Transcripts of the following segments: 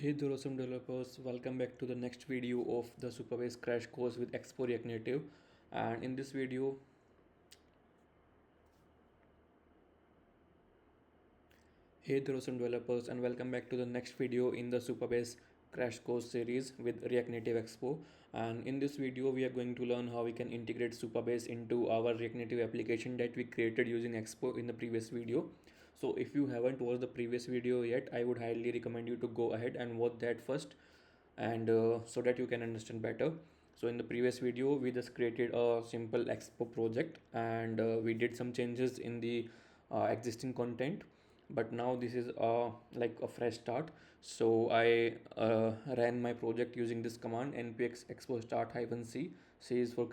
Hey there awesome developers, welcome back to the next video of the Supabase Crash Course with Expo React Native. And in this video, hey there awesome developers and welcome back to the next video in the Supabase Crash Course series with React Native Expo. And in this video, we are going to learn how we can integrate Supabase into our React Native application that we created using Expo in the previous video. So if you haven't watched the previous video yet, I would highly recommend you to go ahead and watch that first and so that you can understand better. So in the previous video we just created a simple expo project and we did some changes in the existing content, but now this is like a fresh start. So I ran my project using this command npx expo start -c. C is for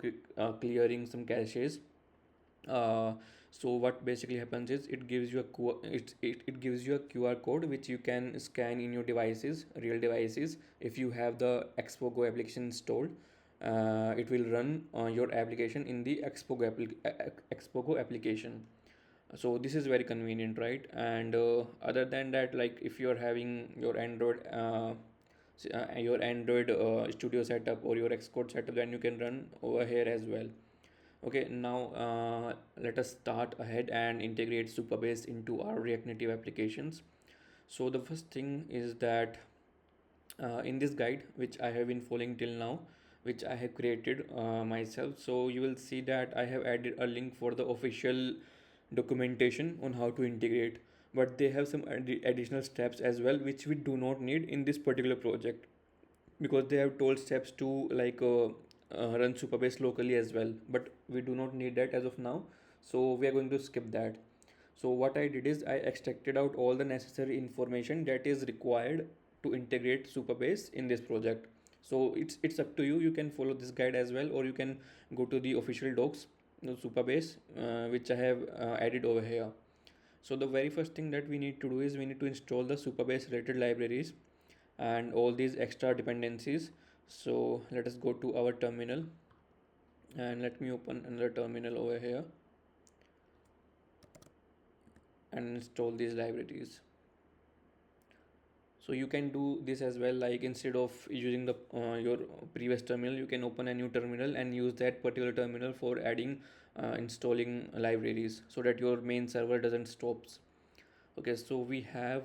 clearing some caches. uh, so what basically happens is it gives you a QR code which you can scan in your devices, real devices. If you have the Expo Go application installed, it will run your application in the Expo Go application. So this is very convenient, right? And other than that, like if you're having your Android studio setup or your Xcode setup, then you can run over here as well. Okay, now let us start ahead and integrate Supabase into our React Native applications. So the first thing is that in this guide, which I have been following till now, which I have created myself, so you will see that I have added a link for the official documentation on how to integrate. But they have some additional steps as well, which we do not need in this particular project because they have told steps to run Supabase locally as well, but we do not need that as of now, so we are going to skip that. So what I did is I extracted out all the necessary information that is required to integrate Supabase in this project. So it's up to you. You can follow this guide as well, or you can go to the official docs, Supabase, which I have added over here. So the very first thing that we need to do is we need to install the Supabase related libraries and all these extra dependencies. So let us go to our terminal and let me open another terminal over here and install these libraries. So you can do this as well, like instead of using the your previous terminal, you can open a new terminal and use that particular terminal for adding installing libraries so that your main server doesn't stops. Okay, so we have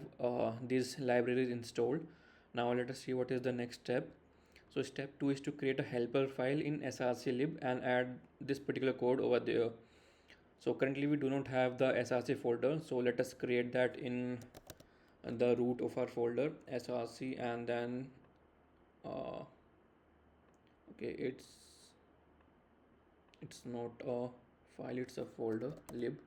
these libraries installed. Now let us see what is the next step. So step 2 is to create a helper file in src-lib and add this particular code over there. So currently we do not have the src folder, so let us create that in the root of our folder src, and then uh, okay, it's not a file, it's a folder lib.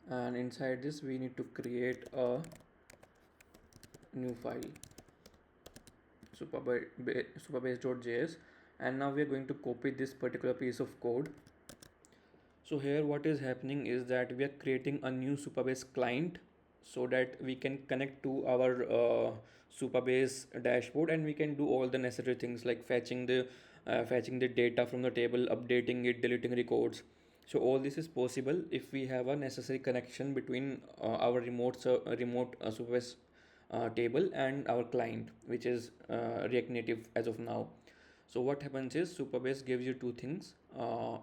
And inside this we need to create a new file supabase.js, and now we are going to copy this particular piece of code. So here what is happening is that we are creating a new Supabase client so that we can connect to our Supabase dashboard and we can do all the necessary things like fetching the data from the table, updating it, deleting records. So all this is possible if we have a necessary connection between our remote Supabase table and our client, which is React Native as of now. So what happens is Supabase gives you two things.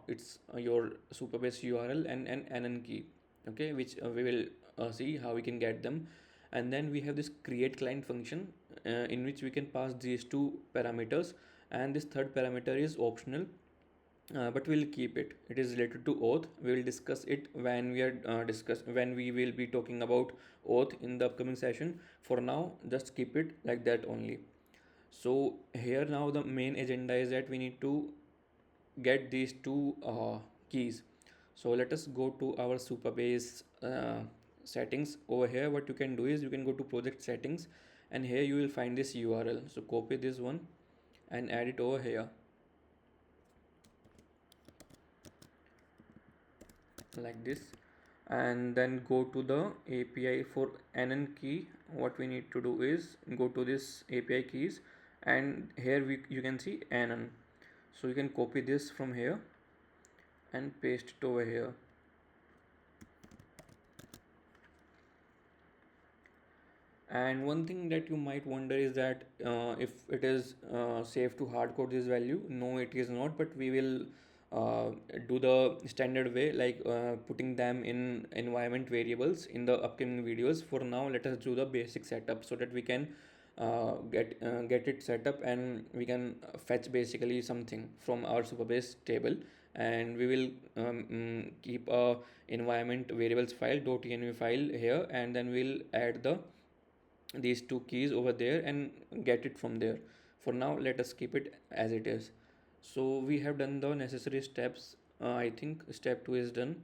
It's your Supabase URL and an anon key, okay, which we will see how we can get them. And then we have this create client function in which we can pass these two parameters, and this third parameter is optional, but we'll keep it. It is related to Auth. We will discuss it when we are when we will be talking about Auth in the upcoming session. For now, just keep it like that only. So here now the main agenda is that we need to get these two keys. So let us go to our Supabase settings. Over here what you can do is you can go to project settings, and here you will find this URL. So copy this one and add it over here like this, and then go to the API for anon key. What we need to do is go to this API keys, and here you can see anon. So you can copy this from here and paste it over here. And one thing that you might wonder is that if it is safe to hard code this value. No, it is not, but we will uh, do the standard way, like putting them in environment variables in the upcoming videos. For now, let us do the basic setup so that we can get it set up, and we can fetch basically something from our Supabase table, and we will keep a environment variables file .env file here, and then we'll add these two keys over there and get it from there. For now, let us keep it as it is. So we have done the necessary steps. I think step 2 is done.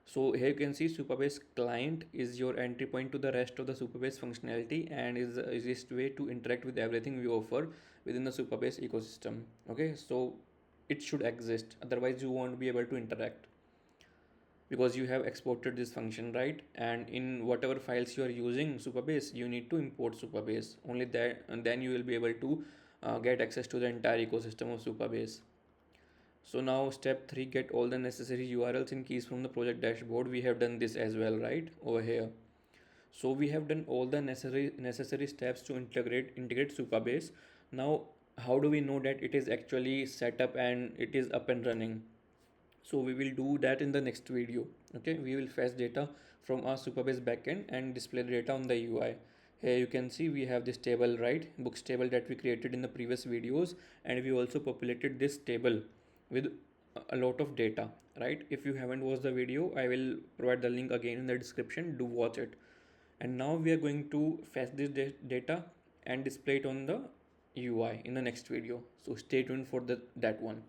So here you can see Supabase client is your entry point to the rest of the Supabase functionality, and is the easiest way to interact with everything we offer within the Supabase ecosystem. Okay, so it should exist, otherwise you won't be able to interact, because you have exported this function, right? And in whatever files you are using Supabase, you need to import Supabase. Only that, and then you will be able to get access to the entire ecosystem of Supabase. So now step 3, get all the necessary URLs and keys from the project dashboard. We have done this as well, right, over here. So we have done all the necessary steps to integrate Supabase. Now, how do we know that it is actually set up and it is up and running? So we will do that in the next video. Okay, we will fetch data from our Supabase backend and display the data on the UI. Here you can see we have this table, right, books table that we created in the previous videos, and we also populated this table with a lot of data, right? If you haven't watched the video, I will provide the link again in the description. Do watch it. And now we are going to fetch this data and display it on the UI in the next video, so stay tuned for that one.